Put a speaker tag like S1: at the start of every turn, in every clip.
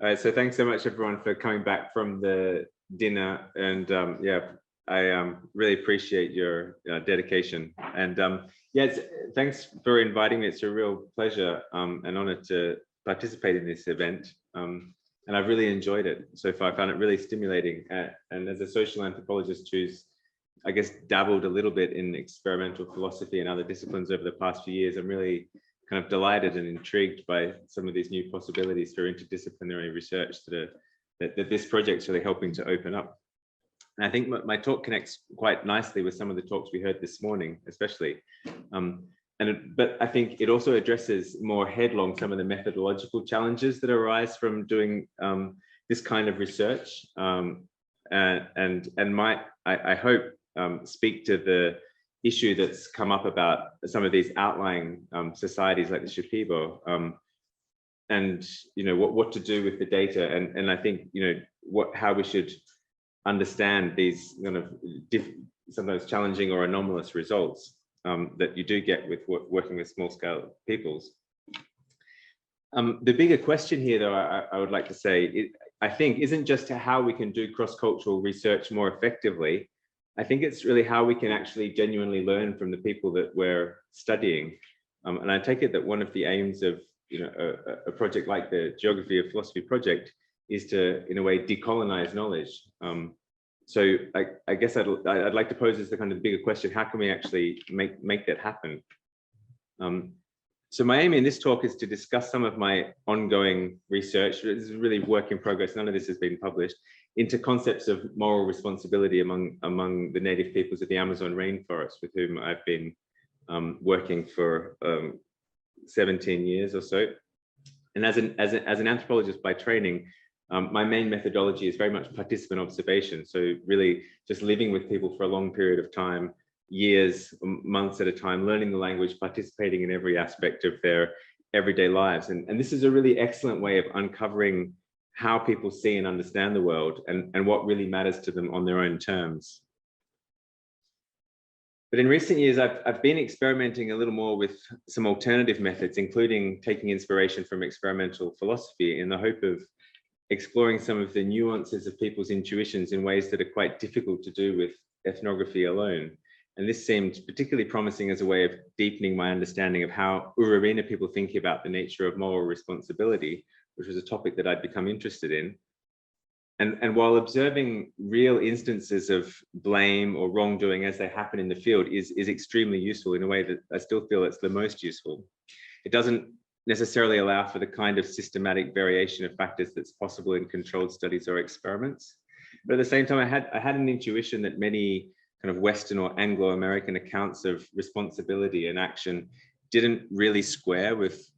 S1: So thanks so much, everyone, for coming back from the dinner. And yeah, I really appreciate your dedication. And yes, thanks for inviting me. It's a real pleasure and honor to participate in this event. And I've really enjoyed it so far. I found it really stimulating. And as a social anthropologist who's, I guess, dabbled a little bit in experimental philosophy and other disciplines over the past few years, I'm really kind of delighted and intrigued by some of these new possibilities for interdisciplinary research that this project's really helping to open up. And I think my talk connects quite nicely with some of the talks we heard this morning, especially. But I think it also addresses more headlong some of the methodological challenges that arise from doing this kind of research, and might, I hope, speak to the issue that's come up about some of these outlying societies like the Shipibo, and what to do with the data, and I think how we should understand these kind of sometimes challenging or anomalous results that you do get with working with small-scale peoples. The bigger question here, though, I would like to say, I think, isn't just how we can do cross-cultural research more effectively. I think it's really how we can actually genuinely learn from the people that we're studying. And I take it that one of the aims of a project like the Geography of Philosophy project is to, in a way, decolonize knowledge. So I guess I'd like to pose as the kind of bigger question: how can we actually make that happen? So my aim in this talk is to discuss some of my ongoing research. This is really work in progress. None of this has been published, into concepts of moral responsibility among the native peoples of the Amazon rainforest, with whom I've been working for 17 years or so. And as an anthropologist by training, my main methodology is very much participant observation. So really just living with people for a long period of time, years, months at a time, learning the language, participating in every aspect of their everyday lives. And this is a really excellent way of uncovering how people see and understand the world, and what really matters to them on their own terms. But in recent years, I've been experimenting a little more with some alternative methods, including taking inspiration from experimental philosophy in the hope of exploring some of the nuances of people's intuitions in ways that are quite difficult to do with ethnography alone. And this seemed particularly promising as a way of deepening my understanding of how Urarina people think about the nature of moral responsibility, which was a topic that I'd become interested in. And while observing real instances of blame or wrongdoing as they happen in the field is extremely useful, in a way that I still feel it's the most useful, it doesn't necessarily allow for the kind of systematic variation of factors that's possible in controlled studies or experiments. But at the same time, I had an intuition that many kind of Western or Anglo-American accounts of responsibility and action didn't really square with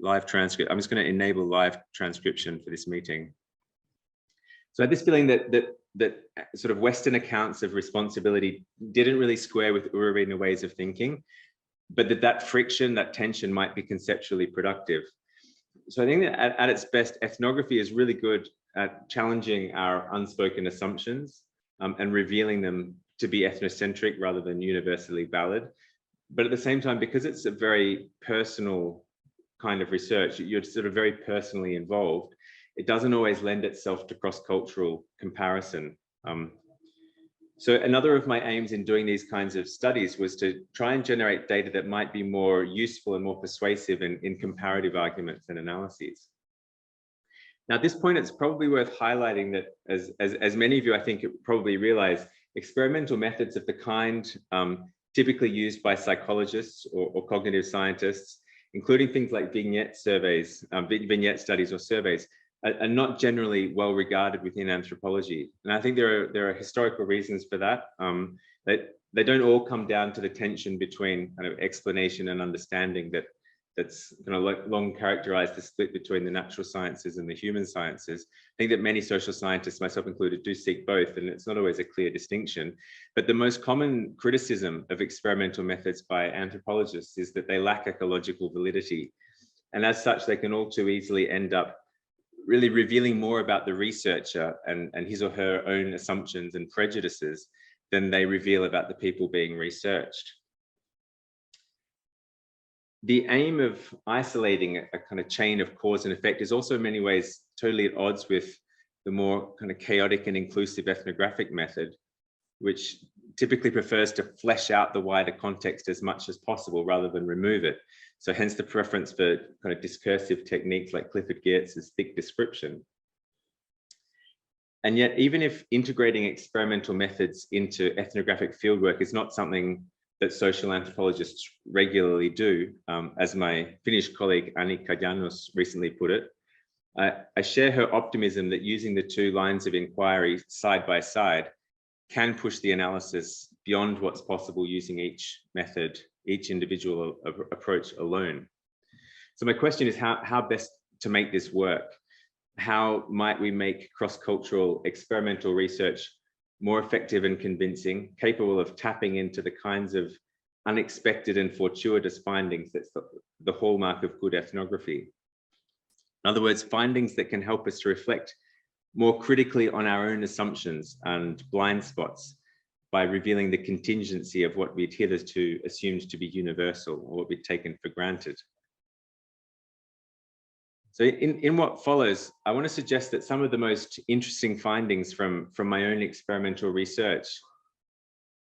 S1: live transcript. I'm just going to enable live transcription for this meeting. So I had this feeling that sort of Western accounts of responsibility didn't really square with Urarina ways of thinking, but that friction, that tension might be conceptually productive. So I think that at its best, ethnography is really good at challenging our unspoken assumptions and revealing them to be ethnocentric rather than universally valid. But at the same time, because it's a very personal kind of research, you're sort of very personally involved, it doesn't always lend itself to cross-cultural comparison. So another of my aims in doing these kinds of studies was to try and generate data that might be more useful and more persuasive in comparative arguments and analyses. Now, at this point, it's probably worth highlighting that, as many of you, I think, probably realize, experimental methods of the kind typically used by psychologists or cognitive scientists, including things like vignette surveys, vignette studies or surveys, are not generally well regarded within anthropology. And I think there are historical reasons for that. They don't all come down to the tension between kind of explanation and understanding that's kind of long characterized the split between the natural sciences and the human sciences. I think that many social scientists, myself included, do seek both, and it's not always a clear distinction. But the most common criticism of experimental methods by anthropologists is that they lack ecological validity. And as such, they can all too easily end up really revealing more about the researcher and his or her own assumptions and prejudices than they reveal about the people being researched. the aim of isolating a kind of chain of cause and effect is also in many ways totally at odds with the more kind of chaotic and inclusive ethnographic method, which typically prefers to flesh out the wider context as much as possible rather than remove it. So hence the preference for kind of discursive techniques like Clifford Geertz's thick description. And yet, even if integrating experimental methods into ethnographic fieldwork is not something that social anthropologists regularly do, as my Finnish colleague Annika Janos recently put it, I share her optimism that using the two lines of inquiry side by side can push the analysis beyond what's possible using each method, each individual approach alone. So my question is how best to make this work? How might we make cross-cultural experimental research more effective and convincing, capable of tapping into the kinds of unexpected and fortuitous findings that's the hallmark of good ethnography? In other words, findings that can help us to reflect more critically on our own assumptions and blind spots by revealing the contingency of what we'd hitherto assumed to be universal or what we'd taken for granted. So in what follows, I want to suggest that some of the most interesting findings from my own experimental research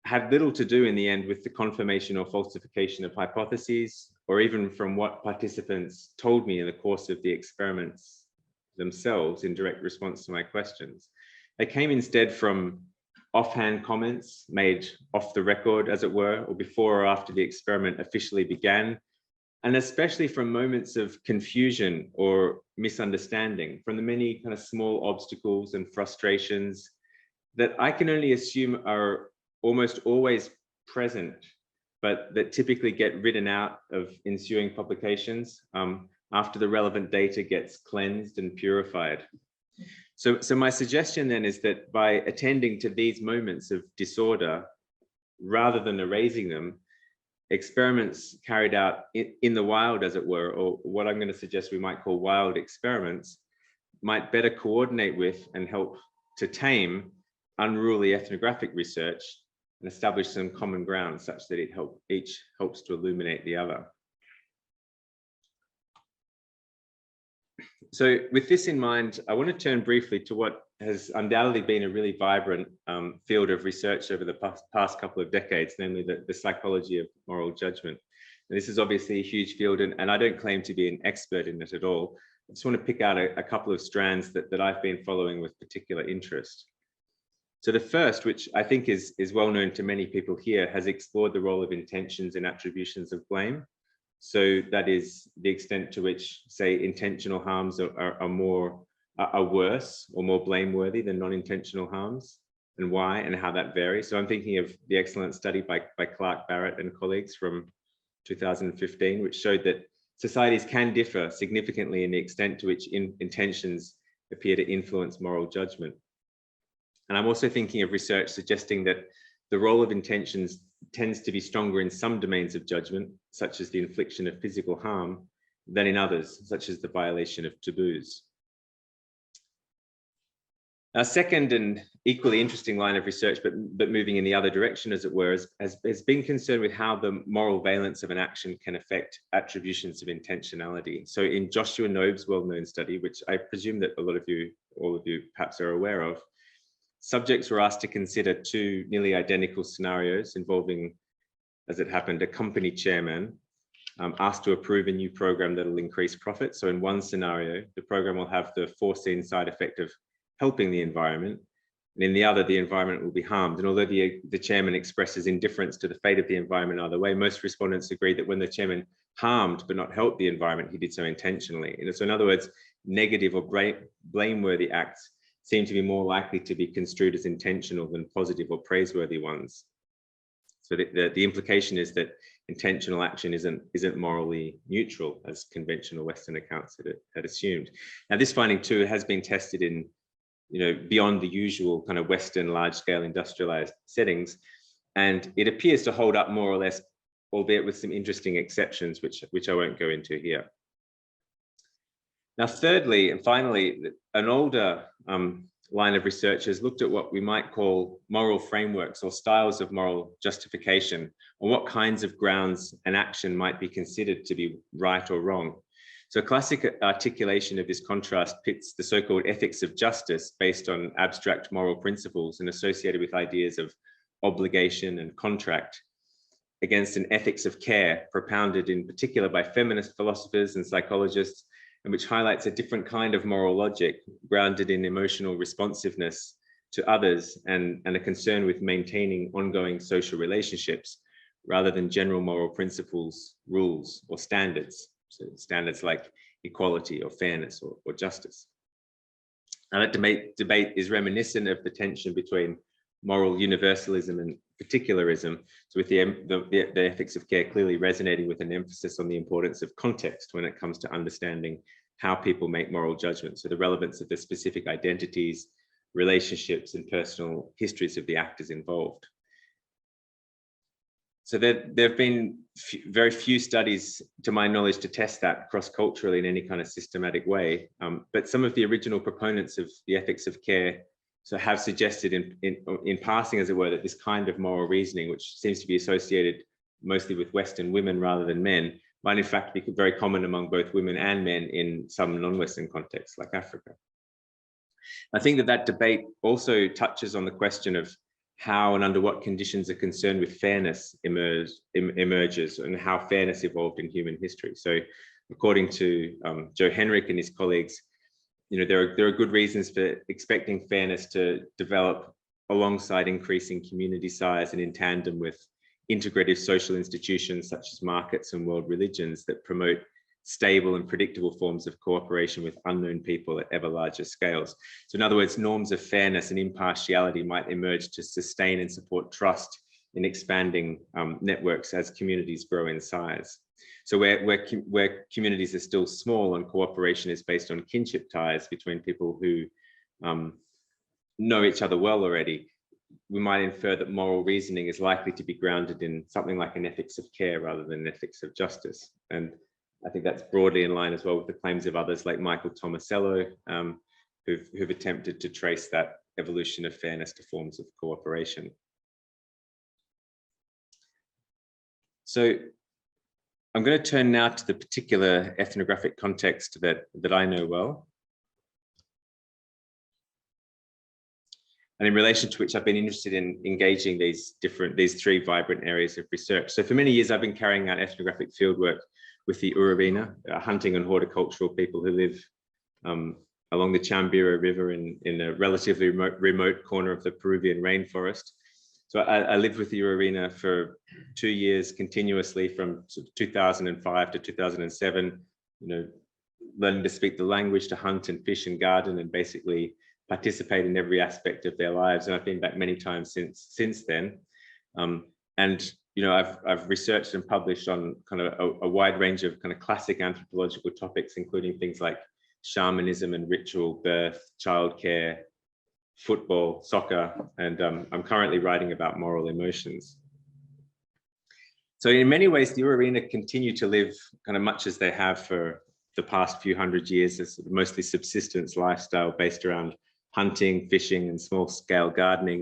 S1: had little to do in the end with the confirmation or falsification of hypotheses, or even from what participants told me in the course of the experiments themselves in direct response to my questions. They came instead from offhand comments made off the record, as it were, or before or after the experiment officially began, and especially from moments of confusion or misunderstanding, from the many kind of small obstacles and frustrations that I can only assume are almost always present, but that typically get written out of ensuing publications after the relevant data gets cleansed and purified. So my suggestion then is that by attending to these moments of disorder, rather than erasing them, experiments carried out in the wild, as it were, or what I'm going to suggest we might call wild experiments, might better coordinate with and help to tame unruly ethnographic research and establish some common ground such that each helps to illuminate the other. So with this in mind, I want to turn briefly to what has undoubtedly been a really vibrant field of research over the past couple of decades, namely the psychology of moral judgment. And this is obviously a huge field, and I don't claim to be an expert in it at all. I just want to pick out a couple of strands that I've been following with particular interest. So the first, which I think is well known to many people here, has explored the role of intentions and attributions of blame. So that is the extent to which, say, intentional harms are worse or more blameworthy than non-intentional harms, and why and how that varies. So I'm thinking of the excellent study by Clark Barrett and colleagues from 2015, which showed that societies can differ significantly in the extent to which intentions appear to influence moral judgment. And I'm also thinking of research suggesting that the role of intentions tends to be stronger in some domains of judgment, such as the infliction of physical harm, than in others, such as the violation of taboos. A second and equally interesting line of research, but moving in the other direction, as it were, has been concerned with how the moral valence of an action can affect attributions of intentionality. So in Joshua Knobe's well-known study, which I presume that all of you perhaps are aware of, subjects were asked to consider two nearly identical scenarios involving, as it happened, a company chairman asked to approve a new program that will increase profit. So in one scenario, the program will have the foreseen side effect of helping the environment, and in the other, the environment will be harmed. And although the chairman expresses indifference to the fate of the environment either way, most respondents agree that when the chairman harmed but not helped the environment, he did so intentionally. And so in other words, negative or blameworthy acts seem to be more likely to be construed as intentional than positive or praiseworthy ones. So the implication is that intentional action isn't morally neutral, as conventional Western accounts had assumed. Now, this finding too has been tested in, beyond the usual kind of Western large-scale industrialized settings, and it appears to hold up more or less, albeit with some interesting exceptions, which I won't go into here. Now, thirdly and finally, an older line of research has looked at what we might call moral frameworks or styles of moral justification, or what kinds of grounds an action might be considered to be right or wrong. So a classic articulation of this contrast pits the so-called ethics of justice based on abstract moral principles and associated with ideas of obligation and contract against an ethics of care propounded in particular by feminist philosophers and psychologists, and which highlights a different kind of moral logic grounded in emotional responsiveness to others and a concern with maintaining ongoing social relationships rather than general moral principles, rules, or standards. So standards like equality or fairness or justice. Now that debate is reminiscent of the tension between moral universalism and particularism, so with the ethics of care clearly resonating with an emphasis on the importance of context when it comes to understanding how people make moral judgments, so the relevance of the specific identities, relationships, and personal histories of the actors involved. So there have been very few studies, to my knowledge, to test that cross-culturally in any kind of systematic way. But some of the original proponents of the ethics of care have suggested in passing, as it were, that this kind of moral reasoning, which seems to be associated mostly with Western women rather than men, might in fact be very common among both women and men in some non-Western contexts like Africa. I think that debate also touches on the question of how and under what conditions a concern with fairness emerges and how fairness evolved in human history. So according to Joe Henrich and his colleagues, there are good reasons for expecting fairness to develop alongside increasing community size and in tandem with integrative social institutions such as markets and world religions that promote stable and predictable forms of cooperation with unknown people at ever larger scales. So in other words, norms of fairness and impartiality might emerge to sustain and support trust in expanding networks as communities grow in size. So where communities are still small and cooperation is based on kinship ties between people who know each other well already, we might infer that moral reasoning is likely to be grounded in something like an ethics of care rather than an ethics of justice. And I think that's broadly in line as well with the claims of others like Michael Tomasello, who've attempted to trace that evolution of fairness to forms of cooperation. So I'm going to turn now to the particular ethnographic context that I know well, and in relation to which I've been interested in engaging these three vibrant areas of research. So for many years, I've been carrying out ethnographic fieldwork with the Urubina, hunting and horticultural people who live along the Chambira River in a relatively remote corner of the Peruvian rainforest. So I lived with the Urubina for 2 years continuously from 2005 to 2007, learning to speak the language, to hunt and fish and garden, and basically participate in every aspect of their lives. And I've been back many times since then. I've researched and published on kind of a wide range of kind of classic anthropological topics, including things like shamanism and ritual, birth, childcare, football, soccer, and I'm currently writing about moral emotions. So in many ways, the Urubina continue to live kind of much as they have for the past few hundred years, as mostly subsistence lifestyle based around hunting, fishing, and small-scale gardening.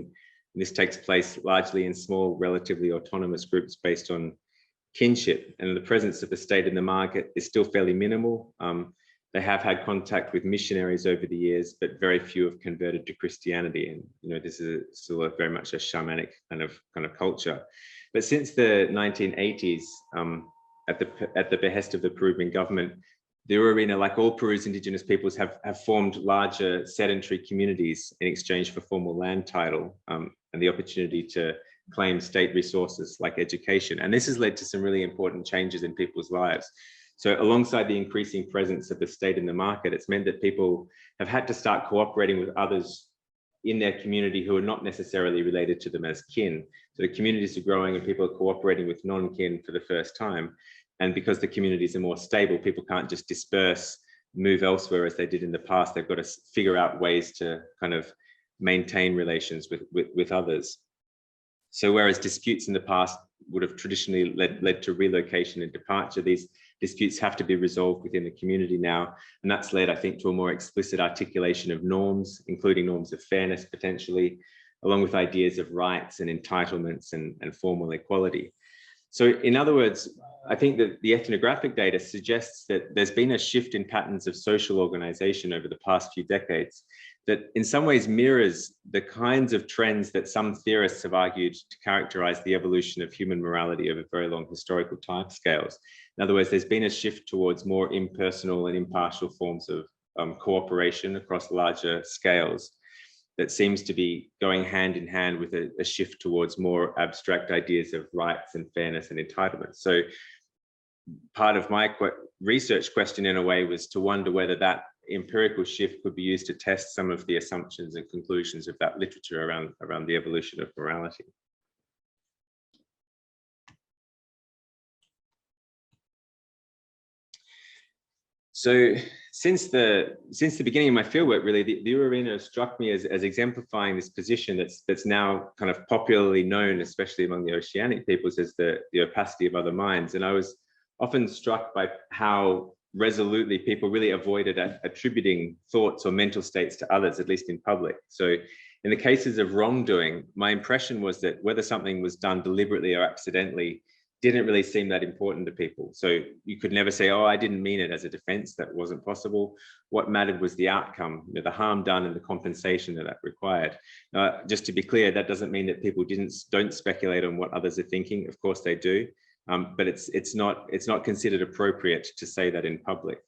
S1: And this takes place largely in small, relatively autonomous groups based on kinship, and the presence of the state in the market is still fairly minimal. They have had contact with missionaries over the years, but very few have converted to Christianity. And this is still very much a shamanic kind of culture. But since the 1980s, at the behest of the Peruvian government, the Urubina, like all Peru's indigenous peoples, have formed larger sedentary communities in exchange for formal land title and the opportunity to claim state resources like education. And this has led to some really important changes in people's lives. So alongside the increasing presence of the state in the market, it's meant that people have had to start cooperating with others in their community who are not necessarily related to them as kin. So the communities are growing and people are cooperating with non-kin for the first time. And because the communities are more stable, people can't just disperse, move elsewhere as they did in the past. They've got to figure out ways to kind of maintain relations with others. So whereas disputes in the past would have traditionally led to relocation and departure, these disputes have to be resolved within the community now. And that's led, I think, to a more explicit articulation of norms, including norms of fairness potentially, along with ideas of rights and entitlements and formal equality. So in other words, I think that the ethnographic data suggests that there's been a shift in patterns of social organization over the past few decades that in some ways mirrors the kinds of trends that some theorists have argued to characterize the evolution of human morality over very long historical timescales. In other words, there's been a shift towards more impersonal and impartial forms of cooperation across larger scales that seems to be going hand in hand with a shift towards more abstract ideas of rights and fairness and entitlement. So part of my research question in a way was to wonder whether that empirical shift could be used to test some of the assumptions and conclusions of that literature around the evolution of morality. So since the beginning of my fieldwork, really, the arena struck me as exemplifying this position that's now kind of popularly known, especially among the oceanic peoples, as the opacity of other minds. And I was often struck by how resolutely people really avoided attributing thoughts or mental states to others, at least in public. So in the cases of wrongdoing, my impression was that whether something was done deliberately or accidentally didn't really seem that important to people. So you could never say, oh, I didn't mean it as a defense. That wasn't possible. What mattered was the outcome, the harm done and the compensation that required. Just to be clear, that doesn't mean that people don't speculate on what others are thinking. Of course they do. But it's not considered appropriate to say that in public.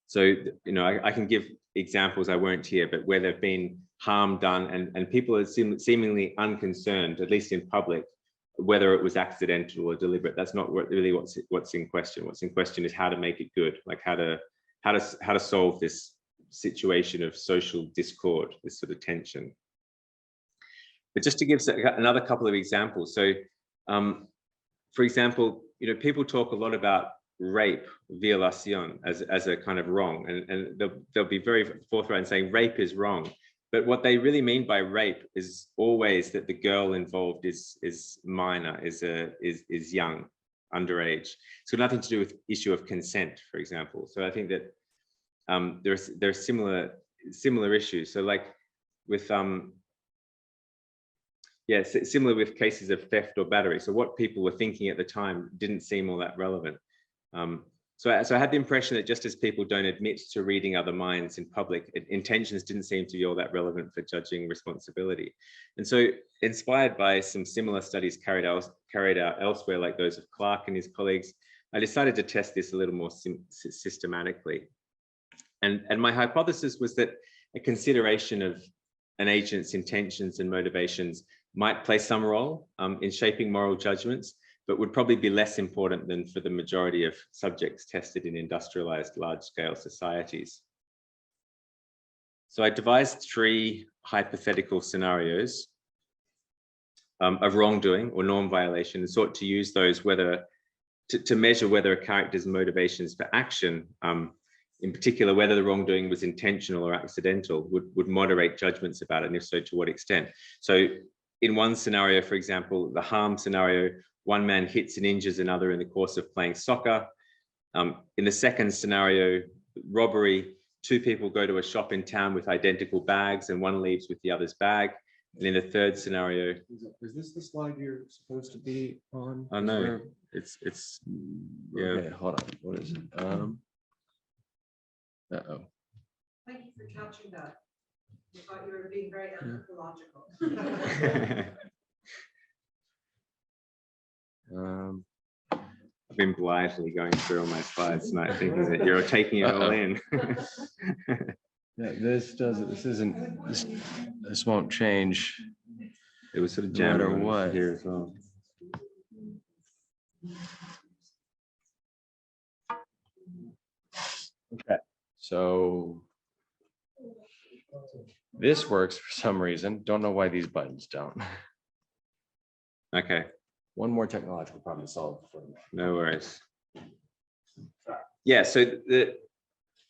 S1: So, I can give examples, I won't here, but where there've been harm done and people are seemingly unconcerned, at least in public, whether it was accidental or deliberate. That's not really what's in question. What's in question is how to make it good, like how to solve this situation of social discord, this sort of tension. But just to give another couple of examples. So, for example, people talk a lot about rape, violación, as a kind of wrong, and they'll be very forthright in saying rape is wrong. But what they really mean by rape is always that the girl involved is minor, is young, underage. It's got nothing to do with issue of consent, for example. So I think that there's similar issues. So like with similar with cases of theft or battery. So what people were thinking at the time didn't seem all that relevant. So I had the impression that just as people don't admit to reading other minds in public, intentions didn't seem to be all that relevant for judging responsibility. And so, inspired by some similar studies carried out elsewhere, like those of Clark and his colleagues, I decided to test this a little more systematically. And my hypothesis was that a consideration of an agent's intentions and motivations might play some role in shaping moral judgments, but would probably be less important than for the majority of subjects tested in industrialized large-scale societies. So I devised 3 hypothetical scenarios of wrongdoing or norm violation and sought to use those to measure whether a character's motivations for action, in particular, whether the wrongdoing was intentional or accidental, would moderate judgments about it, and if so, to what extent. So in one scenario, for example, the harm scenario, one man hits and injures another in the course of playing soccer. In the second scenario, robbery, 2 people go to a shop in town with identical bags and one leaves with the other's bag. And in the third scenario...
S2: Is this the slide you're supposed to be on?
S1: Oh, no, it's yeah.
S2: Okay, hold on, what is it? Uh-oh.
S3: Thank you for catching that. I thought you were being very anthropological.
S1: I've been blithely going through all my slides tonight, thinking that you're taking it all in.
S2: Yeah, this won't change.
S1: It was sort of
S2: No matter
S1: jamming
S2: what
S1: here as well.
S2: Okay, so this works for some reason. Don't know why these buttons don't.
S1: Okay.
S2: One more technological problem to solve before the next.
S1: No worries. Yeah, so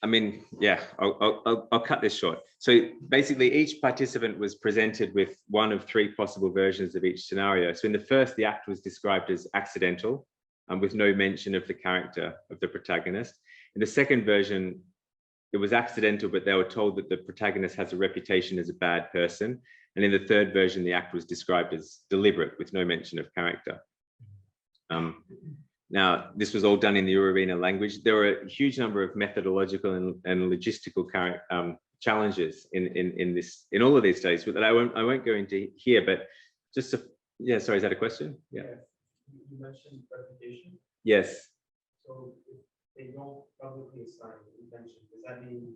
S1: I'll cut this short. So basically each participant was presented with one of 3 possible versions of each scenario. So in the first, the act was described as accidental. with no mention of the character of the protagonist. In the second version, it was accidental, but they were told that the protagonist has a reputation as a bad person. And in the third version, the act was described as deliberate with no mention of character. Now, this was all done in the Urarina language. There were a huge number of methodological and logistical challenges in all of these studies, but I won't go into here. But just yeah, sorry, is that a question? Yeah.
S4: You mentioned reputation.
S1: Yes.
S4: So if they don't publicly assign intention, does that mean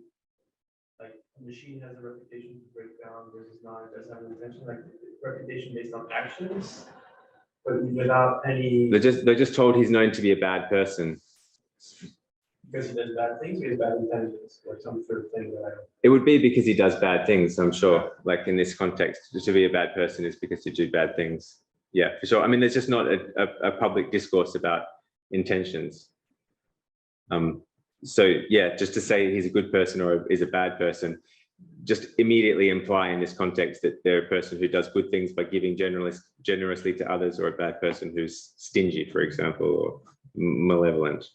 S4: like a machine has a reputation to break down versus not, it doesn't have an intention, like reputation based on actions, but without any.
S1: They're just told he's known to be a bad person.
S4: Because he does bad things, or he has bad intentions, or some sort of thing that I don't.
S1: It would be because he does bad things, I'm sure. Like in this context, to be a bad person is because you do bad things. Yeah, for sure. I mean, there's just not a public discourse about intentions. So yeah, just to say he's a good person or is a bad person, just immediately imply in this context that they're a person who does good things by giving generously to others, or a bad person who's stingy, for example, or malevolent.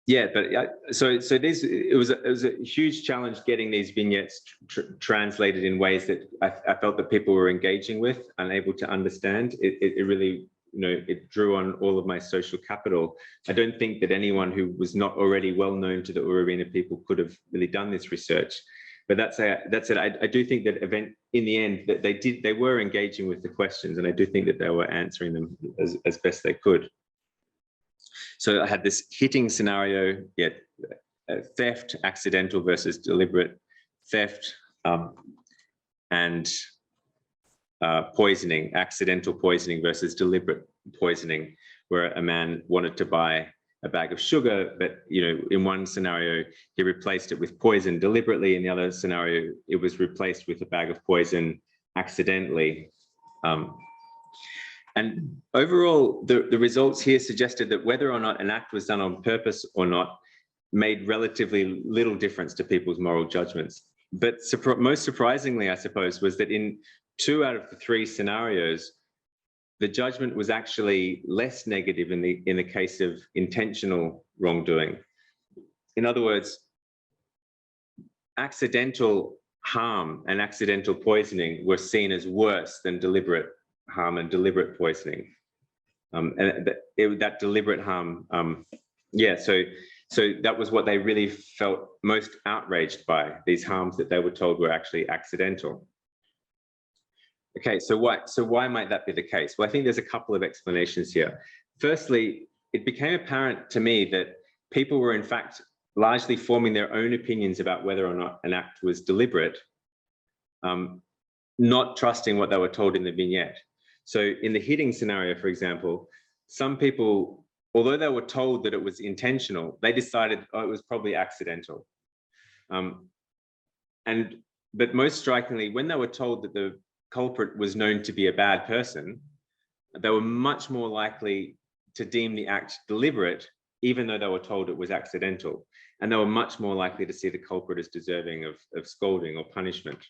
S1: Yeah, but so it was a huge challenge getting these vignettes translated in ways that I felt that people were engaging with and able to understand. It really, it drew on all of my social capital. I don't think that anyone who was not already well known to the Urarina people could have really done this research. But that's it. I do think that in the end that they were engaging with the questions, and I do think that they were answering them as best they could. So I had this hitting scenario, theft, accidental versus deliberate theft, and poisoning, accidental poisoning versus deliberate poisoning, where a man wanted to buy a bag of sugar, but in one scenario he replaced it with poison deliberately. In the other scenario, it was replaced with a bag of poison accidentally. And overall, the results here suggested that whether or not an act was done on purpose or not made relatively little difference to people's moral judgments. But most surprisingly, I suppose, was that in 2 out of the 3 scenarios, the judgment was actually less negative in the case of intentional wrongdoing. In other words, accidental harm and accidental poisoning were seen as worse than deliberate harm and deliberate poisoning, and that deliberate harm, so that was what they really felt most outraged by, these harms that they were told were actually accidental. Okay, so why might that be the case? Well, I think there's a couple of explanations here. Firstly, it became apparent to me that people were in fact largely forming their own opinions about whether or not an act was deliberate, not trusting what they were told in the vignette. So in the hitting scenario, for example, some people, although they were told that it was intentional, they decided, oh, it was probably accidental. But most strikingly, when they were told that the culprit was known to be a bad person, they were much more likely to deem the act deliberate, even though they were told it was accidental. And they were much more likely to see the culprit as deserving of scolding or punishment.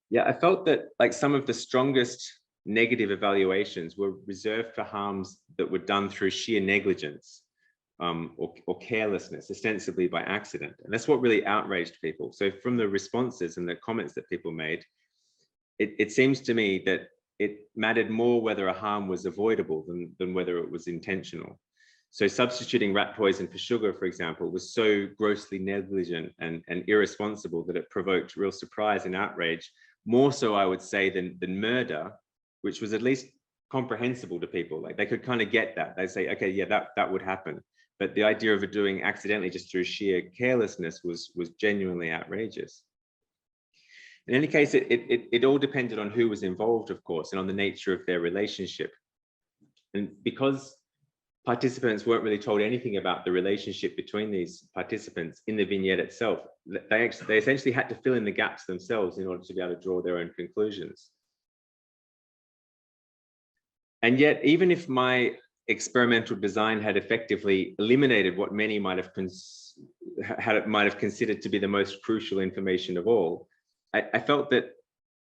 S1: Yeah, I felt that like some of the strongest negative evaluations were reserved for harms that were done through sheer negligence or carelessness, ostensibly by accident. And that's what really outraged people. So from the responses and the comments that people made, it seems to me that it mattered more whether a harm was avoidable than whether it was intentional. So substituting rat poison for sugar, for example, was so grossly negligent and irresponsible that it provoked real surprise and outrage, more so, I would say, than murder, which was at least comprehensible to people. Like they could kind of get that. They'd say, okay, yeah, that would happen. But the idea of it doing accidentally just through sheer carelessness was genuinely outrageous. In any case, it all depended on who was involved, of course, and on the nature of their relationship. And because participants weren't really told anything about the relationship between these participants in the vignette itself, they essentially had to fill in the gaps themselves in order to be able to draw their own conclusions. And yet, even if my experimental design had effectively eliminated what many might have considered to be the most crucial information of all, I felt that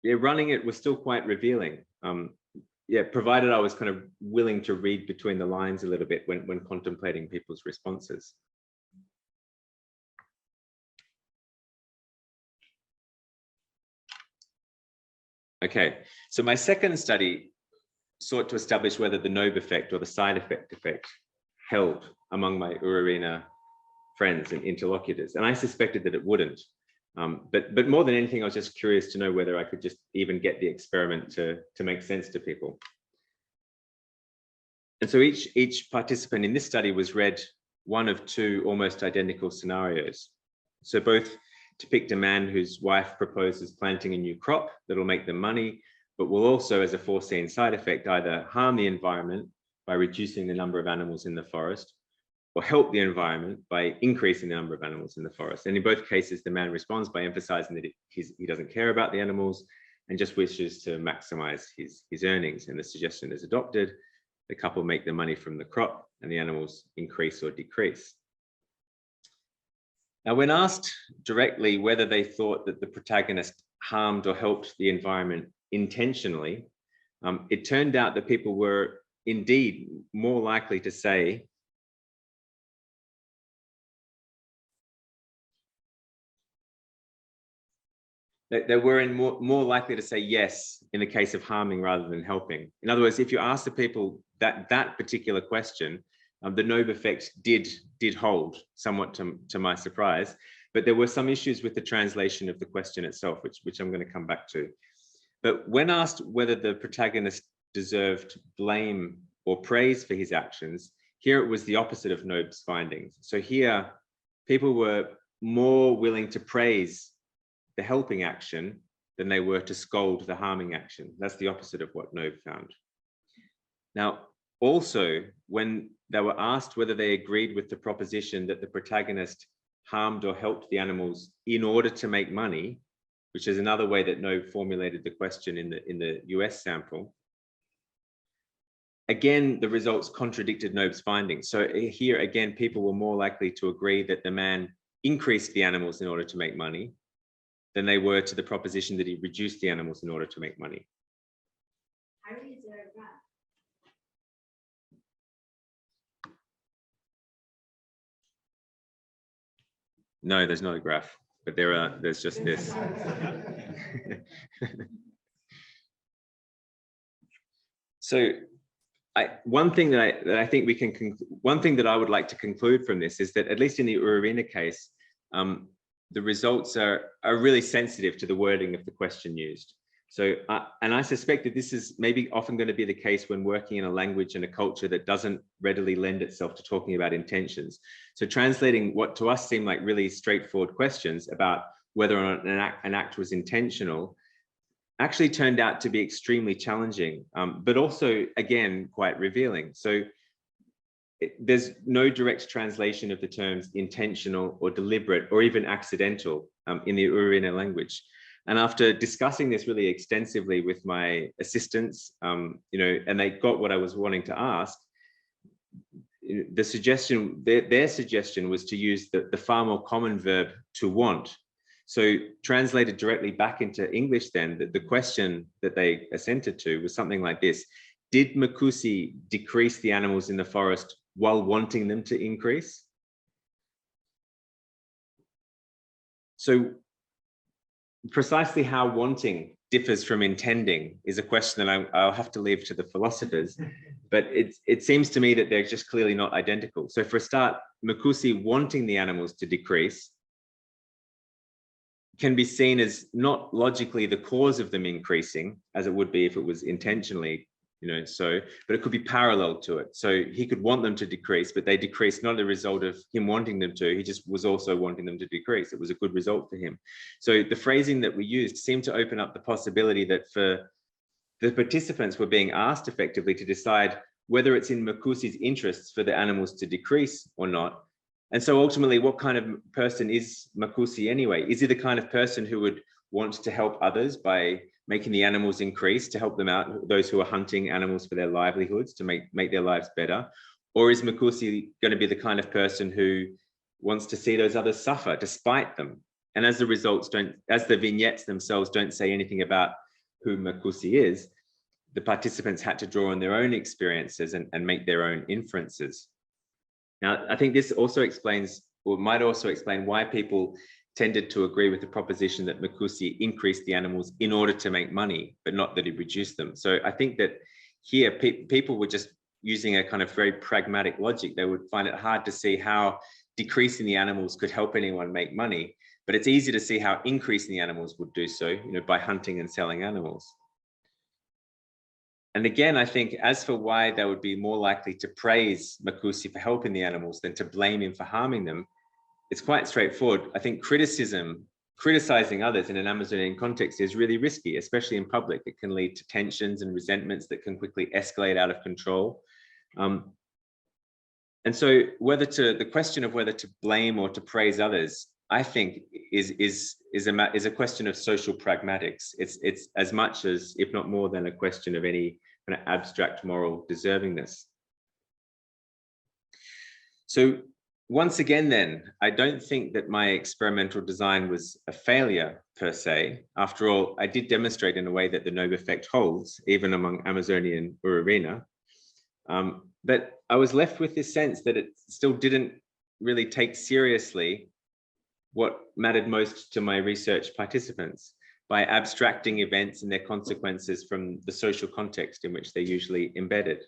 S1: running it was still quite revealing. yeah, provided I was kind of willing to read between the lines a little bit when contemplating people's responses. Okay, so my second study sought to establish whether the Knobe effect or the side effect held among my Urarina friends and interlocutors, and I suspected that it wouldn't. But more than anything, I was just curious to know whether I could just even get the experiment to make sense to people. And so each participant in this study was read one of two almost identical scenarios. So both depict a man whose wife proposes planting a new crop that'll make them money, but will also, as a foreseen side effect, either harm the environment by reducing the number of animals in the forest, or help the environment by increasing the number of animals in the forest. And in both cases, the man responds by emphasizing that he doesn't care about the animals and just wishes to maximize his earnings. And the suggestion is adopted. The couple make the money from the crop and the animals increase or decrease. Now, when asked directly whether they thought that the protagonist harmed or helped the environment intentionally, it turned out that people were indeed more likely to say that they were more likely to say yes in the case of harming rather than helping. In other words, if you ask the people that particular question, the Knobe effect did hold, somewhat to my surprise, but there were some issues with the translation of the question itself, which I'm going to come back to. But when asked whether the protagonist deserved blame or praise for his actions, here it was the opposite of Knobe's findings. So here, people were more willing to praise the helping action than they were to scold the harming action. That's the opposite of what Knobe found. Now, also, when they were asked whether they agreed with the proposition that the protagonist harmed or helped the animals in order to make money, which is another way that Knobe formulated the question in the US sample, again, the results contradicted Knobe's findings. So here, again, people were more likely to agree that the man increased the animals in order to make money than they were to the proposition that he reduced the animals in order to make money.
S3: How do you observe that?
S1: No, there's not a graph, but there's just this. So one thing that I think we can, one thing that I would like to conclude from this is that, at least in the Urarina case, the results are really sensitive to the wording of the question used. So, and I suspect that this is maybe often going to be the case when working in a language and a culture that doesn't readily lend itself to talking about intentions. So translating what to us seem like really straightforward questions about whether or not an act was intentional actually turned out to be extremely challenging, but also, again, quite revealing. So there's no direct translation of the terms intentional or deliberate or even accidental in the Urarina language. And after discussing this really extensively with my assistants, and they got what I was wanting to ask, the suggestion, their suggestion was to use the far more common verb to want. So translated directly back into English then, the question that they assented to was something like this: did Makusi decrease the animals in the forest while wanting them to increase? So precisely how wanting differs from intending is a question that I'll have to leave to the philosophers, but it seems to me that they're just clearly not identical. So for a start, Makusi wanting the animals to decrease can be seen as not logically the cause of them increasing, as it would be if it was intentionally, but it could be parallel to it. So he could want them to decrease, but they decreased not as a result of him wanting them to, he just was also wanting them to decrease. It was a good result for him. So the phrasing that we used seemed to open up the possibility that for the participants were being asked effectively to decide whether it's in Makusi's interests for the animals to decrease or not. And so ultimately, what kind of person is Makusi anyway? Is he the kind of person who would want to help others by making the animals increase, to help them out, those who are hunting animals for their livelihoods, to make their lives better? Or is Makusi going to be the kind of person who wants to see those others suffer despite them? And as the results as the vignettes themselves don't say anything about who Makusi is, the participants had to draw on their own experiences and make their own inferences. Now, I think this also explains, or might also explain, why people tended to agree with the proposition that Makusi increased the animals in order to make money, but not that he reduced them. So I think that here people were just using a kind of very pragmatic logic. They would find it hard to see how decreasing the animals could help anyone make money, but it's easy to see how increasing the animals would do so, by hunting and selling animals. And again, I think as for why they would be more likely to praise Makusi for helping the animals than to blame him for harming them, it's quite straightforward. I think criticizing others in an Amazonian context is really risky, especially in public. It can lead to tensions and resentments that can quickly escalate out of control. And so the question of whether to blame or to praise others, I think is a question of social pragmatics. It's as much as, if not more than, a question of any kind of abstract moral deservingness. So once again, then, I don't think that my experimental design was a failure per se. After all, I did demonstrate in a way that the Nova effect holds, even among Amazonian urarina. But I was left with this sense that it still didn't really take seriously what mattered most to my research participants by abstracting events and their consequences from the social context in which they're usually embedded.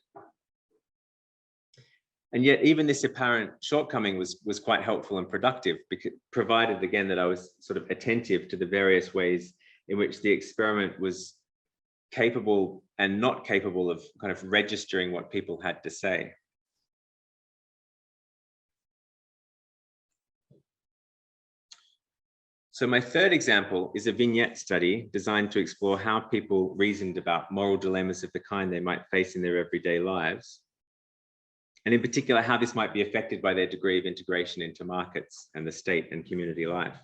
S1: And yet even this apparent shortcoming was quite helpful and productive, because provided again that I was sort of attentive to the various ways in which the experiment was capable and not capable of kind of registering what people had to say. So my third example is a vignette study designed to explore how people reasoned about moral dilemmas of the kind they might face in their everyday lives. And in particular, how this might be affected by their degree of integration into markets and the state and community life.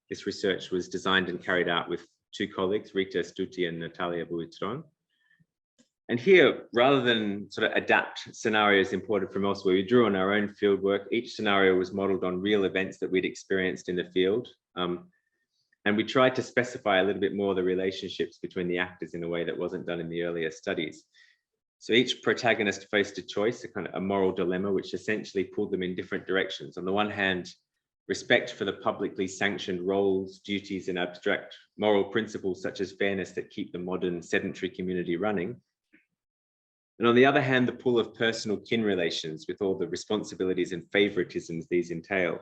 S1: This research was designed and carried out with two colleagues, Rita Stuti and Natalia Buitron. And here, rather than sort of adapt scenarios imported from elsewhere, we drew on our own fieldwork. Each scenario was modeled on real events that we'd experienced in the field. And we tried to specify a little bit more the relationships between the actors in a way that wasn't done in the earlier studies. So each protagonist faced a choice, a kind of a moral dilemma, which essentially pulled them in different directions. On the one hand, respect for the publicly sanctioned roles, duties, and abstract moral principles such as fairness that keep the modern sedentary community running. And on the other hand, the pull of personal kin relations with all the responsibilities and favoritisms these entail.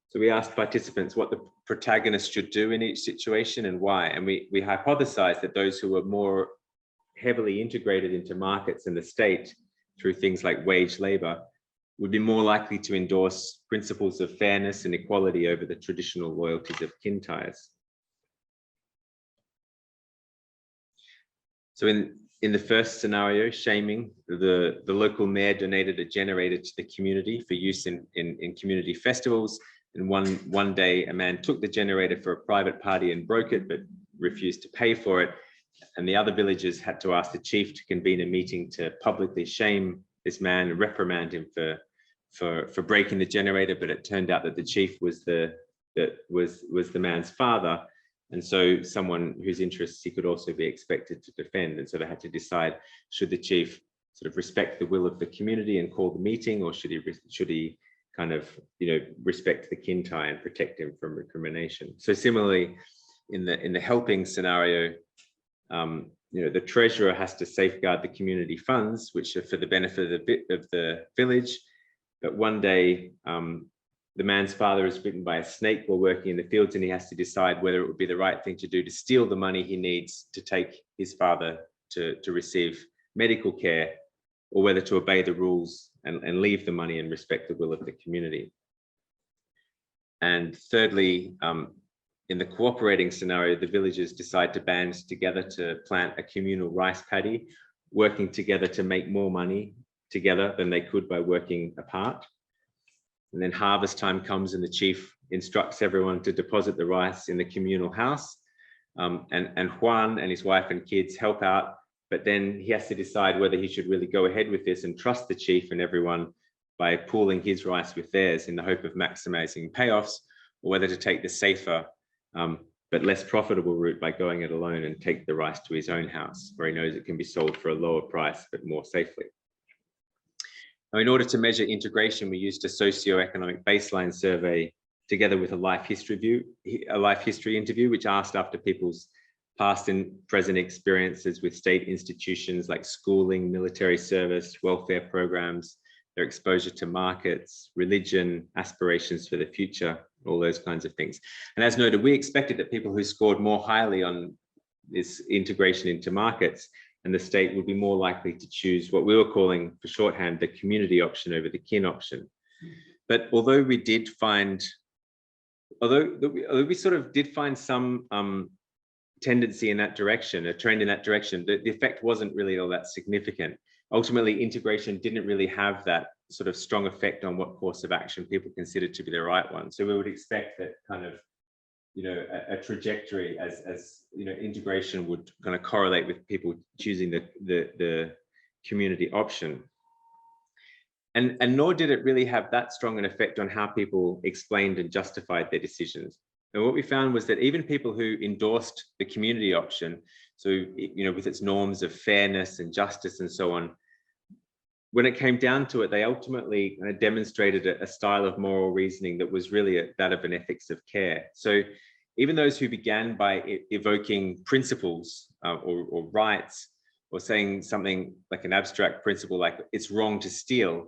S1: So we asked participants what the protagonist should do in each situation and why. And we hypothesized that those who were more heavily integrated into markets and the state through things like wage labor would be more likely to endorse principles of fairness and equality over the traditional loyalties of kin ties. So in the first scenario, shaming, the local mayor donated a generator to the community for use in community festivals. And one day a man took the generator for a private party and broke it, but refused to pay for it. And the other villagers had to ask the chief to convene a meeting to publicly shame this man and reprimand him for breaking the generator. But it turned out that the chief was the man's father, and so someone whose interests he could also be expected to defend. And so they had to decide, should the chief sort of respect the will of the community and call the meeting, or should he kind of respect the kin tie and protect him from recrimination? So similarly, in the helping scenario, the treasurer has to safeguard the community funds, which are for the benefit of the village. But one day, the man's father is bitten by a snake while working in the fields, and he has to decide whether it would be the right thing to do to steal the money he needs to take his father to receive medical care, or whether to obey the rules and leave the money and respect the will of the community. And thirdly, in the cooperating scenario, the villagers decide to band together to plant a communal rice paddy, working together to make more money together than they could by working apart. And then harvest time comes and the chief instructs everyone to deposit the rice in the communal house. And Juan and his wife and kids help out, but then he has to decide whether he should really go ahead with this and trust the chief and everyone by pooling his rice with theirs in the hope of maximizing payoffs, or whether to take the safer but less profitable route by going it alone and take the rice to his own house, where he knows it can be sold for a lower price, but more safely. Now, in order to measure integration, we used a socioeconomic baseline survey together with a life history interview, which asked after people's past and present experiences with state institutions like schooling, military service, welfare programs, their exposure to markets, religion, aspirations for the future, all those kinds of things. And as noted, we expected that people who scored more highly on this integration into markets and the state would be more likely to choose what we were calling, for shorthand, the community option over the kin option. But although we did find, although we sort of did find some tendency in that direction, a trend in that direction, the effect wasn't really all that significant. Ultimately, integration didn't really have that sort of strong effect on what course of action people considered to be the right one. So we would expect that kind of, you know, a trajectory as you know, integration would kind of correlate with people choosing the community option. And nor did it really have that strong an effect on how people explained and justified their decisions. And what we found was that even people who endorsed the community option, so, you know, with its norms of fairness and justice and so on, when it came down to it, they ultimately kind of demonstrated a style of moral reasoning that was really that of an ethics of care. So even those who began by evoking principles or rights, or saying something like an abstract principle, like it's wrong to steal,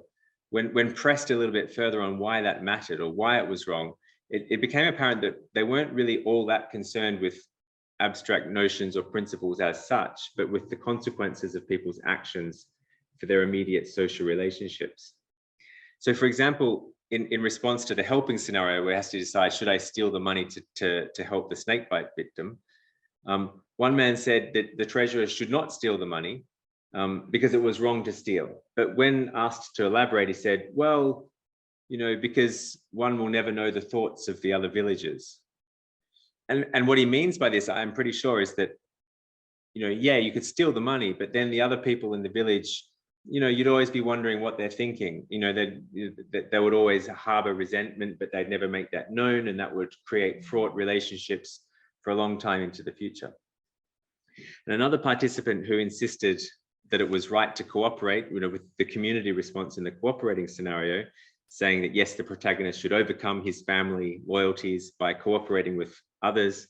S1: when pressed a little bit further on why that mattered or why it was wrong, it became apparent that they weren't really all that concerned with abstract notions or principles as such, but with the consequences of people's actions for their immediate social relationships. So for example, in response to the helping scenario where it has to decide, should I steal the money to help the snakebite victim? One man said that the treasurer should not steal the money because it was wrong to steal. But when asked to elaborate, he said, well, you know, because one will never know the thoughts of the other villagers. And what he means by this, I'm pretty sure, is that, you know, yeah, you could steal the money, but then the other people in the village, you know, you'd always be wondering what they're thinking. You know, they would always harbor resentment, but they'd never make that known, and that would create fraught relationships for a long time into the future. And another participant who insisted that it was right to cooperate, you know, with the community response in the cooperating scenario, saying that yes, the protagonist should overcome his family loyalties by cooperating with others.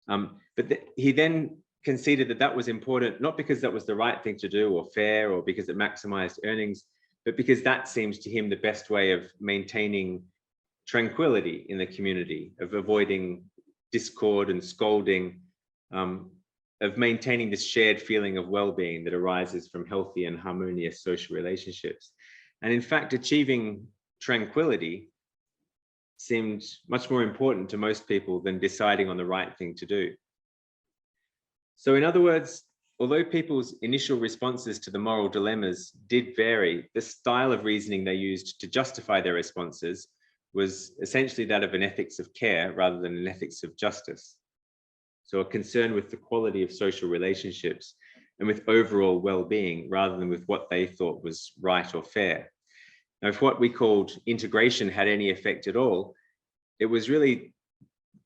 S1: But he then conceded that that was important, not because that was the right thing to do or fair or because it maximized earnings, but because that seems to him the best way of maintaining tranquility in the community, of avoiding discord and scolding, of maintaining this shared feeling of well-being that arises from healthy and harmonious social relationships. And in fact, achieving tranquility seemed much more important to most people than deciding on the right thing to do. So in other words, although people's initial responses to the moral dilemmas did vary, the style of reasoning they used to justify their responses was essentially that of an ethics of care rather than an ethics of justice. So a concern with the quality of social relationships and with overall well-being rather than with what they thought was right or fair. Now, if what we called integration had any effect at all, it was really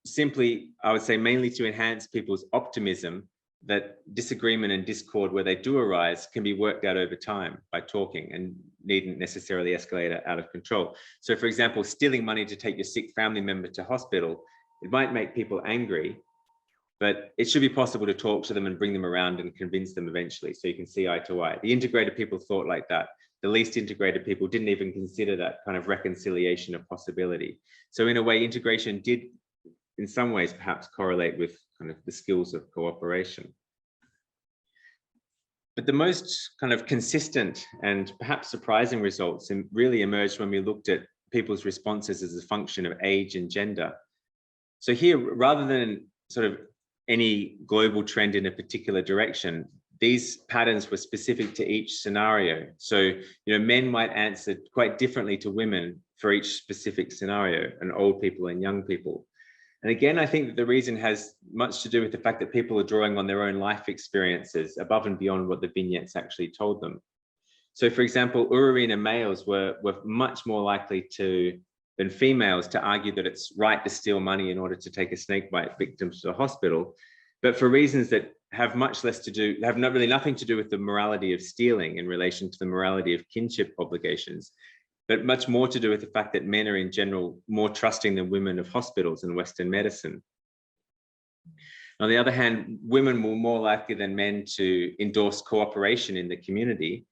S1: simply, I would say, mainly to enhance people's optimism that disagreement and discord where they do arise can be worked out over time by talking and needn't necessarily escalate out of control. So for example, stealing money to take your sick family member to hospital, it might make people angry, but it should be possible to talk to them and bring them around and convince them eventually so you can see eye to eye. The integrated people thought like that. The least integrated people didn't even consider that kind of reconciliation a possibility. So in a way, integration did, in some ways, perhaps correlate with kind of the skills of cooperation. But the most kind of consistent and perhaps surprising results really emerged when we looked at people's responses as a function of age and gender. So here, rather than sort of any global trend in a particular direction, these patterns were specific to each scenario. So, you know, men might answer quite differently to women for each specific scenario, and old people and young people. And again, I think that the reason has much to do with the fact that people are drawing on their own life experiences above and beyond what the vignettes actually told them. So for example, Urarina males were much more likely to and females to argue that it's right to steal money in order to take a snakebite victim to the hospital, but for reasons that have much less to do, have not really nothing to do with the morality of stealing in relation to the morality of kinship obligations, but much more to do with the fact that men are in general more trusting than women of hospitals and Western medicine. On the other hand, women were more likely than men to endorse cooperation in the community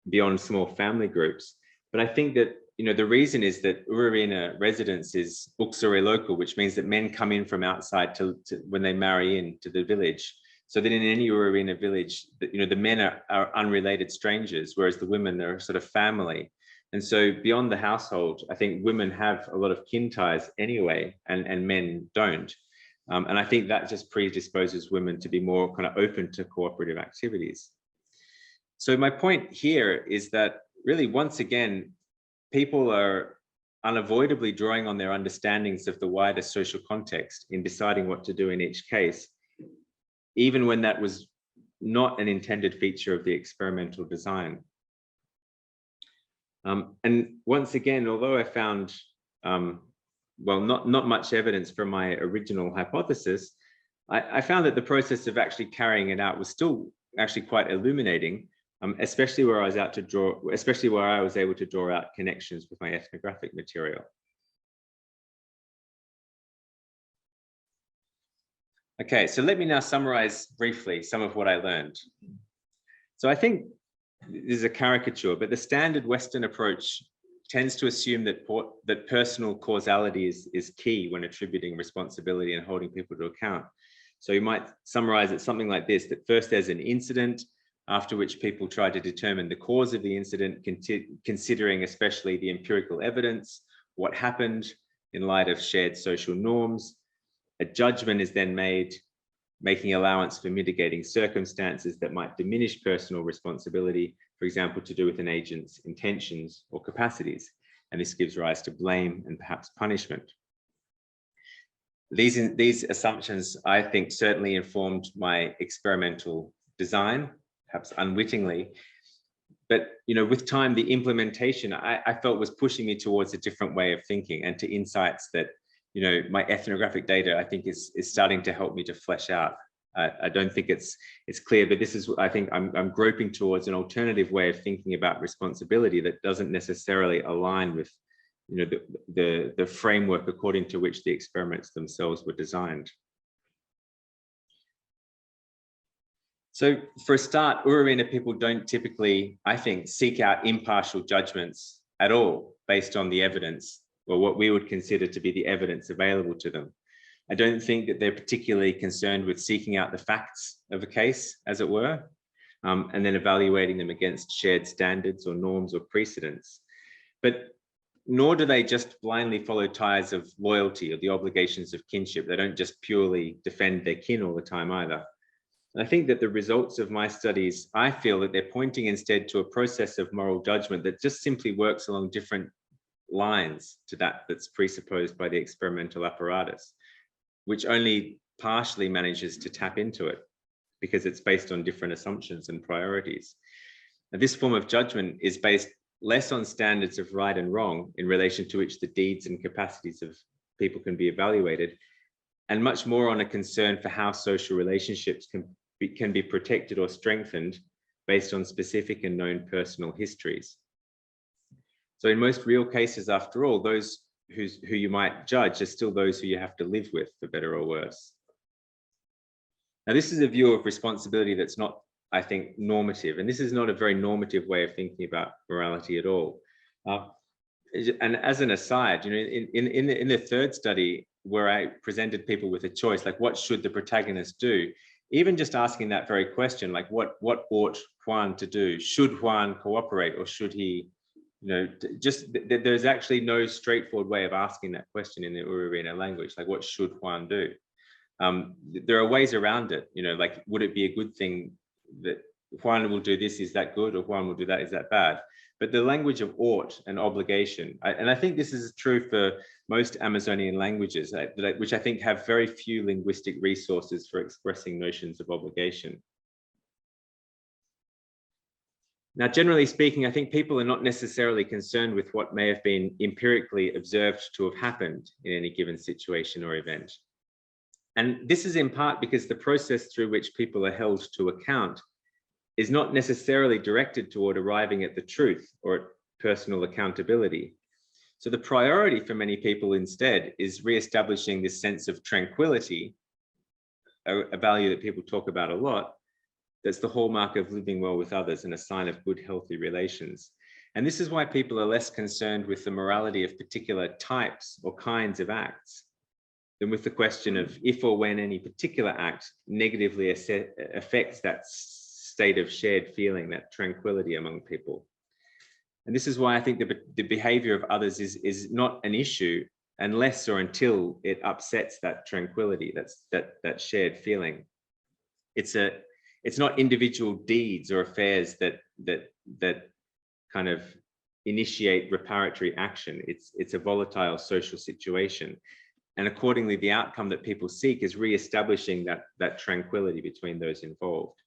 S1: beyond small family groups. But I think that, you know, the reason is that Urarina residence is uxore local, which means that men come in from outside when they marry into the village. So that in any Urarina village, you know, the men are unrelated strangers, whereas the women are sort of family. And so beyond the household, I think women have a lot of kin ties anyway, and men don't. And I think that just predisposes women to be more kind of open to cooperative activities. So my point here is that really, once again, people are unavoidably drawing on their understandings of the wider social context in deciding what to do in each case, even when that was not an intended feature of the experimental design. And once again, although I found, well, not much evidence for my original hypothesis, I found that the process of actually carrying it out was still actually quite illuminating, especially where I was able to draw out connections with my ethnographic material. Okay, so let me now summarize briefly some of what I learned. So I think this is a caricature, but the standard Western approach tends to assume that personal causality is key when attributing responsibility and holding people to account. So you might summarize it something like this: that first there's an incident, after which people try to determine the cause of the incident, considering especially the empirical evidence, what happened in light of shared social norms. A judgment is then made, making allowance for mitigating circumstances that might diminish personal responsibility, for example, to do with an agent's intentions or capacities. And this gives rise to blame and perhaps punishment. These assumptions, I think, certainly informed my experimental design, perhaps unwittingly. But, you know, with time, the implementation I felt was pushing me towards a different way of thinking and to insights that, you know, my ethnographic data, I think, is starting to help me to flesh out. I don't think it's clear, but this is, I think I'm groping towards an alternative way of thinking about responsibility that doesn't necessarily align with, you know, the framework according to which the experiments themselves were designed. So for a start, Urarina people don't typically, I think, seek out impartial judgments at all based on the evidence, or what we would consider to be the evidence available to them. I don't think that they're particularly concerned with seeking out the facts of a case, as it were, and then evaluating them against shared standards or norms or precedents. But nor do they just blindly follow ties of loyalty or the obligations of kinship. They don't just purely defend their kin all the time either. And I think that the results of my studies, I feel that they're pointing instead to a process of moral judgment that just simply works along different lines to that's presupposed by the experimental apparatus, which only partially manages to tap into it because it's based on different assumptions and priorities. Now, this form of judgment is based less on standards of right and wrong in relation to which the deeds and capacities of people can be evaluated, and much more on a concern for how social relationships can be protected or strengthened based on specific and known personal histories. So in most real cases, after all, those who you might judge are still those who you have to live with, for better or worse. Now, this is a view of responsibility that's not, I think, normative, and this is not a very normative way of thinking about morality at all. And as an aside, you know, in the third study where I presented people with a choice, like what should the protagonist do? Even just asking that very question, like what ought Juan to do? Should Juan cooperate, or should he, you know, there's actually no straightforward way of asking that question in the Urarina language, like what should Juan do? There are ways around it, you know, like would it be a good thing that Juan will do this, is that good? Or Juan will do that, is that bad? But the language of ought and obligation, and I think this is true for most Amazonian languages, which I think have very few linguistic resources for expressing notions of obligation. Now, generally speaking, I think people are not necessarily concerned with what may have been empirically observed to have happened in any given situation or event. And this is in part because the process through which people are held to account is not necessarily directed toward arriving at the truth or at personal accountability. So the priority for many people instead is reestablishing this sense of tranquility, a value that people talk about a lot, that's the hallmark of living well with others and a sign of good, healthy relations. And this is why people are less concerned with the morality of particular types or kinds of acts than with the question of if or when any particular act negatively affects that state of shared feeling, that tranquility among people. And this is why I think the behavior of others is not an issue unless or until it upsets that tranquility, that shared feeling. It's not individual deeds or affairs that kind of initiate reparatory action. It's a volatile social situation. And accordingly, the outcome that people seek is reestablishing that tranquility between those involved.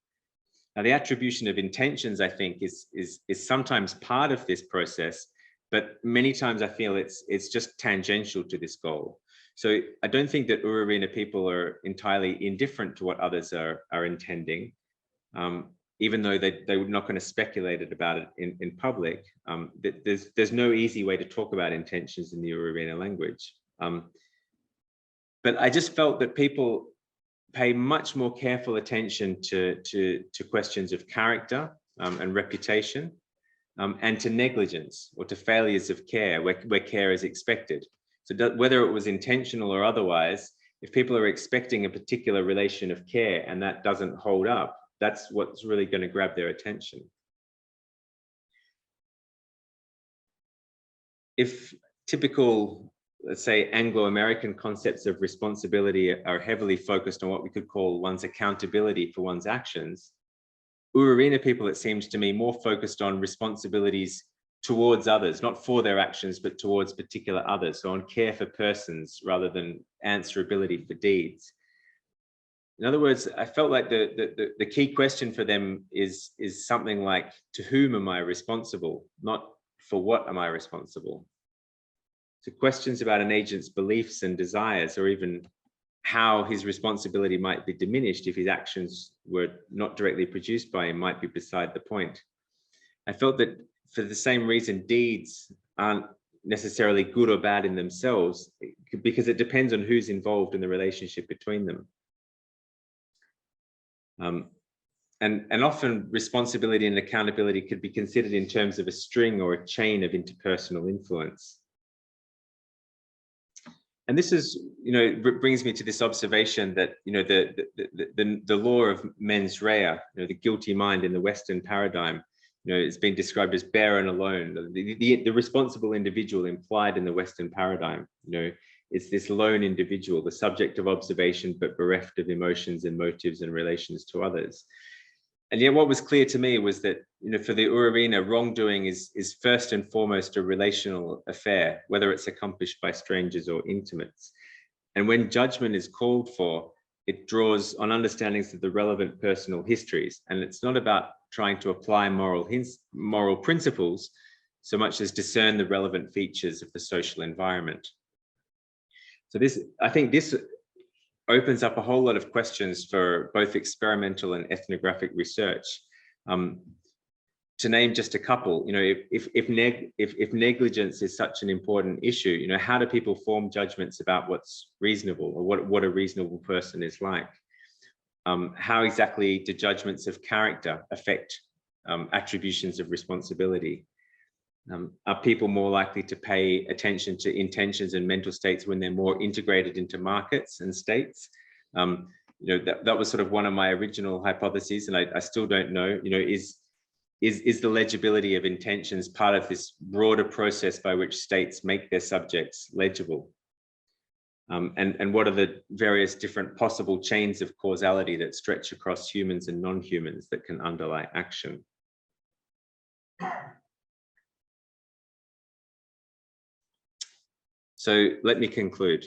S1: Now, the attribution of intentions, I think, is sometimes part of this process, but many times I feel it's just tangential to this goal. So I don't think that Urarina people are entirely indifferent to what others are intending, even though they're not going to speculate about it in public. There's no easy way to talk about intentions in the Urarina language. But I just felt that people pay much more careful attention to questions of character and reputation, and to negligence or to failures of care where care is expected. So whether it was intentional or otherwise, if people are expecting a particular relation of care and that doesn't hold up, that's what's really going to grab their attention. If typical, let's say, Anglo-American concepts of responsibility are heavily focused on what we could call one's accountability for one's actions, Urarina people, it seems to me, more focused on responsibilities towards others, not for their actions, but towards particular others. So on care for persons rather than answerability for deeds. In other words, I felt like the key question for them is something like, to whom am I responsible? Not for what am I responsible? So questions about an agent's beliefs and desires, or even how his responsibility might be diminished if his actions were not directly produced by him, might be beside the point. I felt that for the same reason, deeds aren't necessarily good or bad in themselves, because it depends on who's involved in the relationship between them. And often responsibility and accountability could be considered in terms of a string or a chain of interpersonal influence. And this is, brings me to this observation that, the law of mens rea, the guilty mind in the Western paradigm, it's been described as bare and alone. The responsible individual implied in the Western paradigm, it's this lone individual, the subject of observation, but bereft of emotions and motives and relations to others. And yet what was clear to me was that, for the Urarina, wrongdoing is first and foremost a relational affair, whether it's accomplished by strangers or intimates. And when judgment is called for, it draws on understandings of the relevant personal histories. And it's not about trying to apply moral principles so much as discern the relevant features of the social environment. So I think this opens up a whole lot of questions for both experimental and ethnographic research. To name just a couple, if negligence is such an important issue, how do people form judgments about what's reasonable, or what a reasonable person is like? How exactly do judgments of character affect attributions of responsibility? Are people more likely to pay attention to intentions and mental states when they're more integrated into markets and states? That was sort of one of my original hypotheses, and I still don't know, is the legibility of intentions part of this broader process by which states make their subjects legible? And what are the various different possible chains of causality that stretch across humans and non-humans that can underlie action? So let me conclude.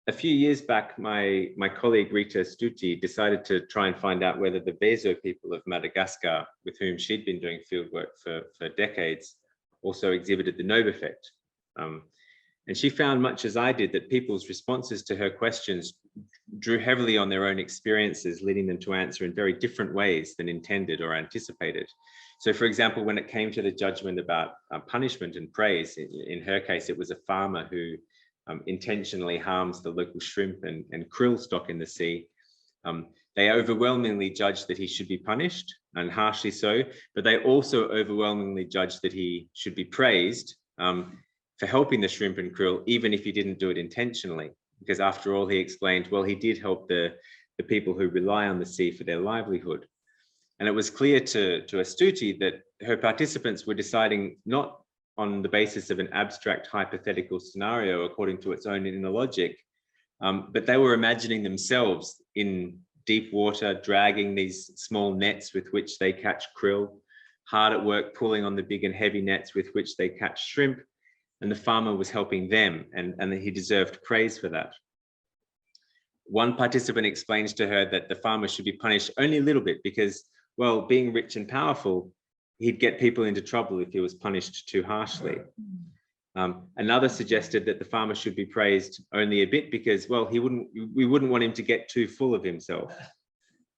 S1: a few years back, my colleague Rita Stuti decided to try and find out whether the Vezo people of Madagascar, with whom she'd been doing fieldwork for decades, also exhibited the Nobe effect. And she found, much as I did, that people's responses to her questions drew heavily on their own experiences, leading them to answer in very different ways than intended or anticipated. So, for example, when it came to the judgment about punishment and praise, in her case, it was a farmer who intentionally harms the local shrimp and krill stock in the sea. They overwhelmingly judged that he should be punished, and harshly so, but they also overwhelmingly judged that he should be praised for helping the shrimp and krill, even if he didn't do it intentionally. Because after all, he explained, well, he did help the people who rely on the sea for their livelihood. And it was clear to Stuti that her participants were deciding not on the basis of an abstract hypothetical scenario according to its own inner logic, but they were imagining themselves in deep water, dragging these small nets with which they catch krill, hard at work pulling on the big and heavy nets with which they catch shrimp, and the farmer was helping them, and he deserved praise for that. One participant explains to her that the farmer should be punished only a little bit because, well, being rich and powerful, he'd get people into trouble if he was punished too harshly. Another suggested that the farmer should be praised only a bit because, well, we wouldn't want him to get too full of himself.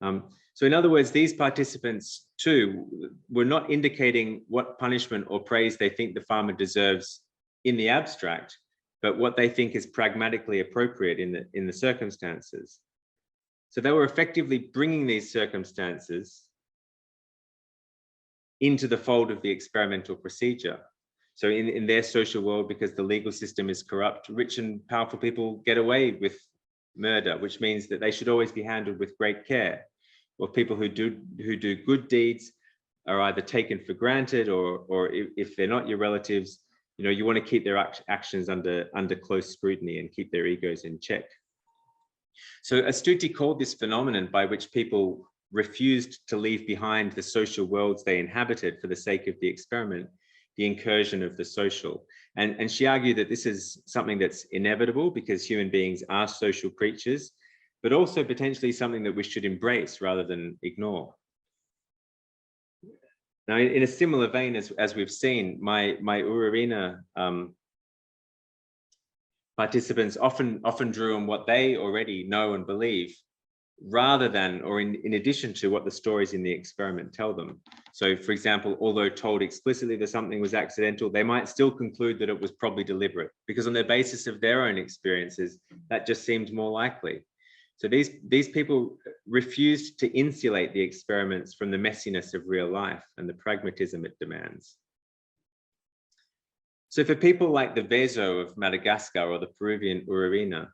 S1: So in other words, these participants too were not indicating what punishment or praise they think the farmer deserves in the abstract, but what they think is pragmatically appropriate in the circumstances. So they were effectively bringing these circumstances into the fold of the experimental procedure. So in their social world, because the legal system is corrupt, rich and powerful people get away with murder, which means that they should always be handled with great care. Or people who do good deeds are either taken for granted, or if they're not your relatives, you want to keep their actions under close scrutiny and keep their egos in check. So Stuti called this phenomenon by which people refused to leave behind the social worlds they inhabited for the sake of the experiment, the incursion of the social. And she argued that this is something that's inevitable because human beings are social creatures, but also potentially something that we should embrace rather than ignore. Now, in a similar vein, as we've seen, my Urarina participants often drew on what they already know and believe, rather than, or in addition to, what the stories in the experiment tell them. So, for example, although told explicitly that something was accidental, they might still conclude that it was probably deliberate, because on the basis of their own experiences, that just seemed more likely. So these people refused to insulate the experiments from the messiness of real life and the pragmatism it demands. So for people like the Vezo of Madagascar or the Peruvian Urarina,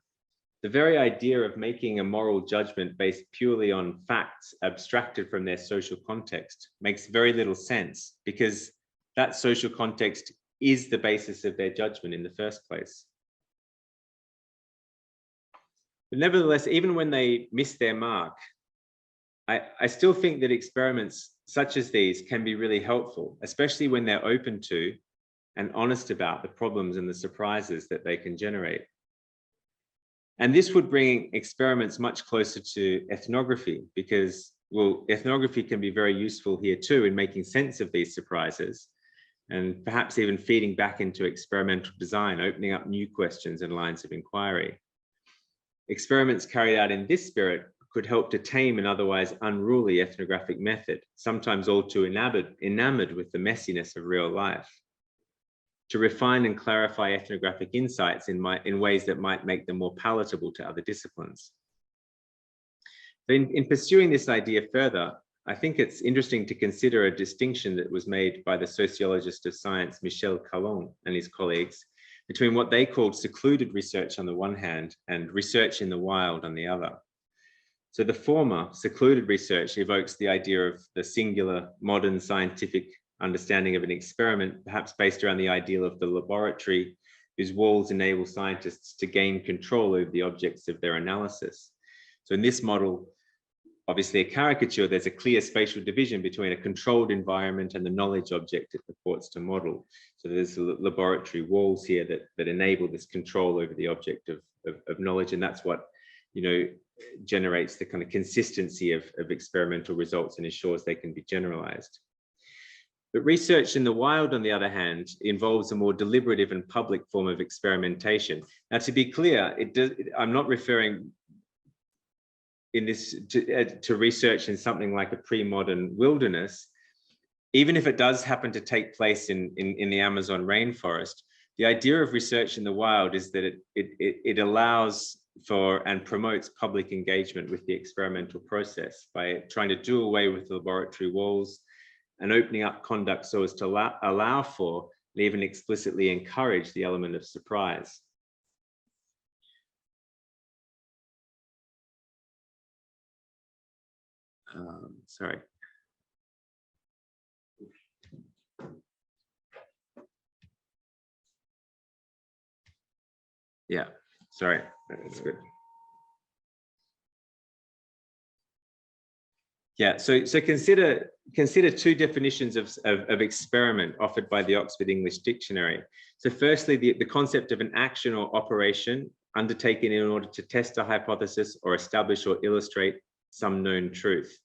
S1: the very idea of making a moral judgment based purely on facts abstracted from their social context makes very little sense, because that social context is the basis of their judgment in the first place. But nevertheless, even when they miss their mark, I still think that experiments such as these can be really helpful, especially when they're open to and honest about the problems and the surprises that they can generate. And this would bring experiments much closer to ethnography, because, well, ethnography can be very useful here too in making sense of these surprises, and perhaps even feeding back into experimental design, opening up new questions and lines of inquiry. Experiments carried out in this spirit could help to tame an otherwise unruly ethnographic method, sometimes all too enamored with the messiness of real life, to refine and clarify ethnographic insights in ways that might make them more palatable to other disciplines. In pursuing this idea further, I think it's interesting to consider a distinction that was made by the sociologist of science, Michel Calon, and his colleagues, between what they called secluded research on the one hand and research in the wild on the other. So the former, secluded research, evokes the idea of the singular modern scientific understanding of an experiment, perhaps based around the ideal of the laboratory, whose walls enable scientists to gain control over the objects of their analysis. So in this model, obviously a caricature, there's a clear spatial division between a controlled environment and the knowledge object it purports to model. So there's laboratory walls here that enable this control over the object of knowledge, and that's what, you know, generates the kind of consistency of experimental results and ensures they can be generalized. But research in the wild, on the other hand, involves a more deliberative and public form of experimentation. Now, to be clear, I'm not referring in this to research in something like a pre-modern wilderness. Even if it does happen to take place in the Amazon rainforest, the idea of research in the wild is that it allows for and promotes public engagement with the experimental process by trying to do away with the laboratory walls and opening up conduct so as to allow for and even explicitly encourage the element of surprise. Sorry. Yeah, sorry, that's good. Yeah, so consider two definitions of experiment offered by the Oxford English Dictionary. So firstly, the concept of an action or operation undertaken in order to test a hypothesis or establish or illustrate some known truth.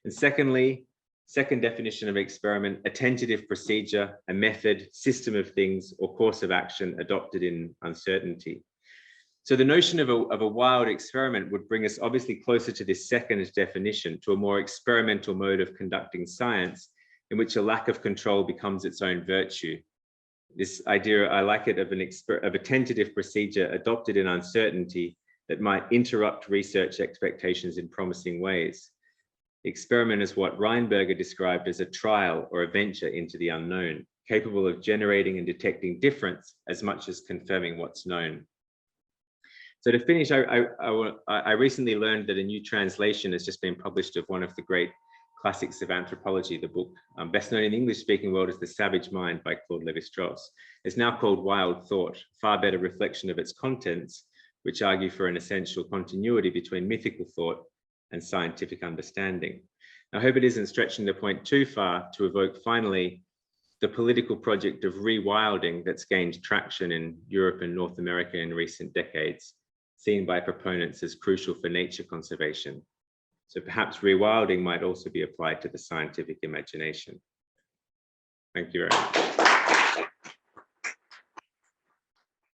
S1: And secondly, second definition of experiment, a tentative procedure, a method, system of things, or course of action adopted in uncertainty. So the notion of a wild experiment would bring us obviously closer to this second definition, to a more experimental mode of conducting science, in which a lack of control becomes its own virtue. This idea, I like it, of a tentative procedure adopted in uncertainty that might interrupt research expectations in promising ways. The experiment is what Reinberger described as a trial or a venture into the unknown, capable of generating and detecting difference as much as confirming what's known. So to finish, I recently learned that a new translation has just been published of one of the great classics of anthropology, the book best known in the English-speaking world as The Savage Mind by Claude Lévi-Strauss. It's now called Wild Thought, far better reflection of its contents, which argue for an essential continuity between mythical thought and scientific understanding. I hope it isn't stretching the point too far to evoke finally the political project of rewilding that's gained traction in Europe and North America in recent decades, seen by proponents as crucial for nature conservation. So perhaps rewilding might also be applied to the scientific imagination. Thank you very much.